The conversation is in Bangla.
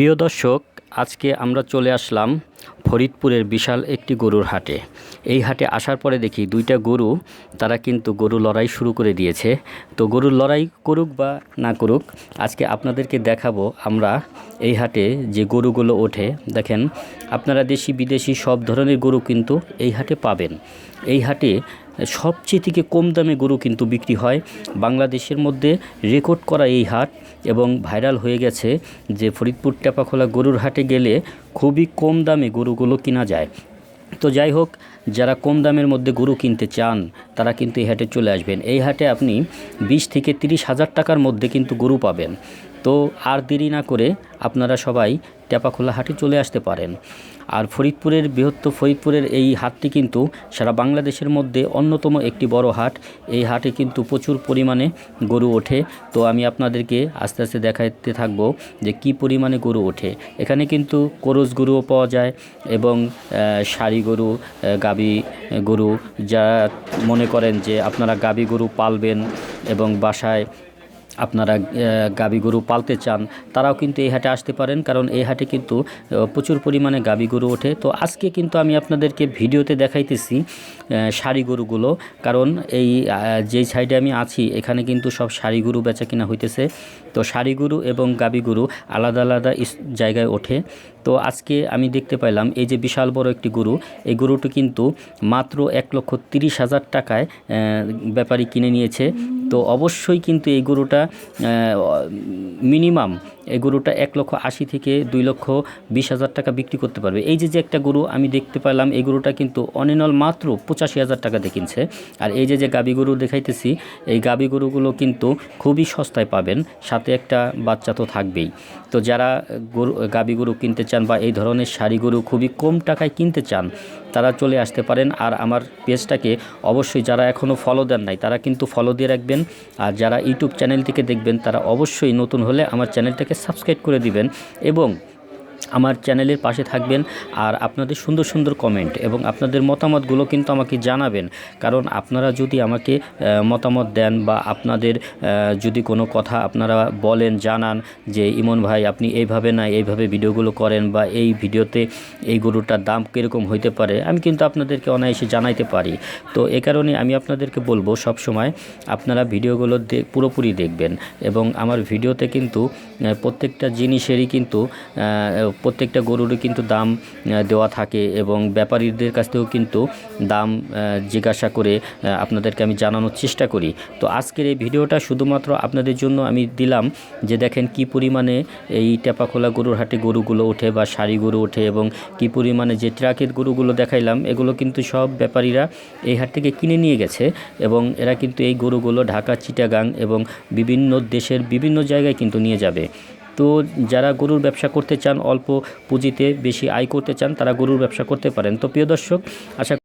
প্রিয় দর্শক, আজকে আমরা চলে আসলাম ফরিদপুরের বিশাল একটি গরুর হাটে। এই হাটে আসার পরে দেখি দুইটা গরু, তারা কিন্তু গরু লড়াই শুরু করে দিয়েছে। তো গরুর লড়াই করুক বা না করুক, আজকে আপনাদেরকে দেখাবো আমরা এই হাটে যে গরুগুলো ওঠে। দেখেন, আপনারা দেশি বিদেশি সব ধরনের গরু কিন্তু এই হাটে পাবেন। এই হাটে সবচেয়ে থেকে কম দামে গরু কিন্তু বিক্রি হয়। বাংলাদেশের মধ্যে রেকর্ড করা এই হাট এবং ভাইরাল হয়ে গেছে যে ফরিদপুর টেপাখোলা গরুর হাটে গেলে খুবই কম দামে গরুগুলো কিনা যায়। তো যাই হোক, যারা কম দামের মধ্যে গরু কিনতে চান তারা কিন্তু এই হাটে চলে আসবেন। এই হাটে আপনি 20 থেকে 30 হাজার টাকার মধ্যে কিন্তু গরু পাবেন। তো আর দেরি না করে আপনারা সবাই টেপাখোলা হাটে চলে আসতে পারেন। আর ফরিদপুরের এই হাটটি কিন্তু সারা বাংলাদেশের মধ্যে অন্যতম একটি বড় হাট। এই হাটে কিন্তু প্রচুর পরিমাণে গরু ওঠে। তো আমি আপনাদেরকে আস্তে আস্তে দেখাতে থাকবো যে কি পরিমাণে গরু ওঠে। এখানে কিন্তু ক্রস গরুও পাওয়া যায় এবং সারি গরু, গাবি গরু, যারা মনে করেন যে আপনারা গাবি গরু পালবেন এবং বাসায় আপনারা গাবি গরু পালতে চান, তারাও কিন্তু এই হাটে আসতে পারেন, কারণ এই হাটে কিন্তু প্রচুর পরিমাণে গাবি গরু ওঠে। তো আজকে কিন্তু আমি আপনাদেরকে ভিডিওতে দেখাইতেছি সারি গরুগুলো, কারণ এই যেই সাইডে আমি আছি এখানে কিন্তু সব সারি গরু বেচা কিনা হইতেছে। তো সারি গরু এবং গাবি গরু আলাদা আলাদা জায়গায় ওঠে। তো আজকে আমি দেখতে পাইলাম এই যে বিশাল বড় একটি গরু, এই গরুটি কিন্তু মাত্র 1,30,000 টাকায় ব্যাপারী কিনে নিয়েছে। তো অবশ্যই কিন্তু এই গরুটা মিনিমাম এই গরুটা 1,80,000 থেকে 2,20,000 টাকা বিক্রি করতে পারবে। এই যে একটা গরু আমি দেখতে পেলাম, এই গরুটা কিন্তু অনিনল মাত্র 85,000 টাকা দিয়ে কিনছে। আর এই যে গাবি গরু দেখাইতেছি, এই গাবি গরুগুলো কিন্তু খুবই সস্তায় পাবেন, সাথে একটা বাচ্চা তো থাকবেই। তো যারা গাবি গরু কিনতে চান বা এই ধরনের সারি গরু খুবই কম টাকায় কিনতে চান, তারা চলে আসতে পারেন। আর আমার পেজটাকে অবশ্যই যারা এখনও ফলো দেন নাই তারা কিন্তু ফলো দিয়ে রাখবেন। আর যারা ইউটিউব চ্যানেল থেকে দেখবেন তারা অবশ্যই নতুন হলে আমার চ্যানেলটাকে সাবস্ক্রাইব করে দিবেন এবং আমার চ্যানেলের পাশে থাকবেন। আর আপনাদের সুন্দর সুন্দর কমেন্ট এবং আপনাদের মতামতগুলো কিন্তু আমাকে জানাবেন, কারণ আপনারা যদি আমাকে মতামত দেন বা আপনাদের যদি কোনো কথা আপনারা বলেন, জানান যে ইমন ভাই আপনি এইভাবে না এইভাবে ভিডিওগুলো করেন বা এই ভিডিওতে এই গরুটার দাম কীরকম হইতে পারে, আমি কিন্তু আপনাদেরকে অনায়াসে জানাইতে পারি। তো এ কারণে আমি আপনাদেরকে বলবো সব সময় আপনারা ভিডিওগুলো পুরোপুরি দেখবেন এবং আমার ভিডিওতে কিন্তু প্রত্যেকটা জিনিসেরই কিন্তু প্রত্যেকটা গরুরই কিন্তু দাম দেওয়া থাকে এবং ব্যাপারীদের কাছ থেকেও কিন্তু দাম জিজ্ঞাসা করে আপনাদেরকে আমি জানানোর চেষ্টা করি। তো আজকের এই ভিডিওটা শুধুমাত্র আপনাদের জন্য আমি দিলাম যে দেখেন কি পরিমাণে এই টেপাখোলা গরুর হাটে গরুগুলো ওঠে বা সারি গরু ওঠে এবং কি পরিমাণে যে ট্রাকের গরুগুলো দেখাইলাম, এগুলো কিন্তু সব ব্যাপারীরা এই হাট থেকে কিনে নিয়ে গেছে এবং এরা কিন্তু এই গরুগুলো ঢাকা, চিটাগাং এবং বিভিন্ন দেশের বিভিন্ন জায়গায় কিন্তু নিয়ে যাবে। তো যারা গরুর ব্যবসা করতে চান, অল্প পুঁজিতে বেশি আয় করতে চান, তারা গরুর ব্যবসা করতে পারেন। তো প্রিয় দর্শক, আশা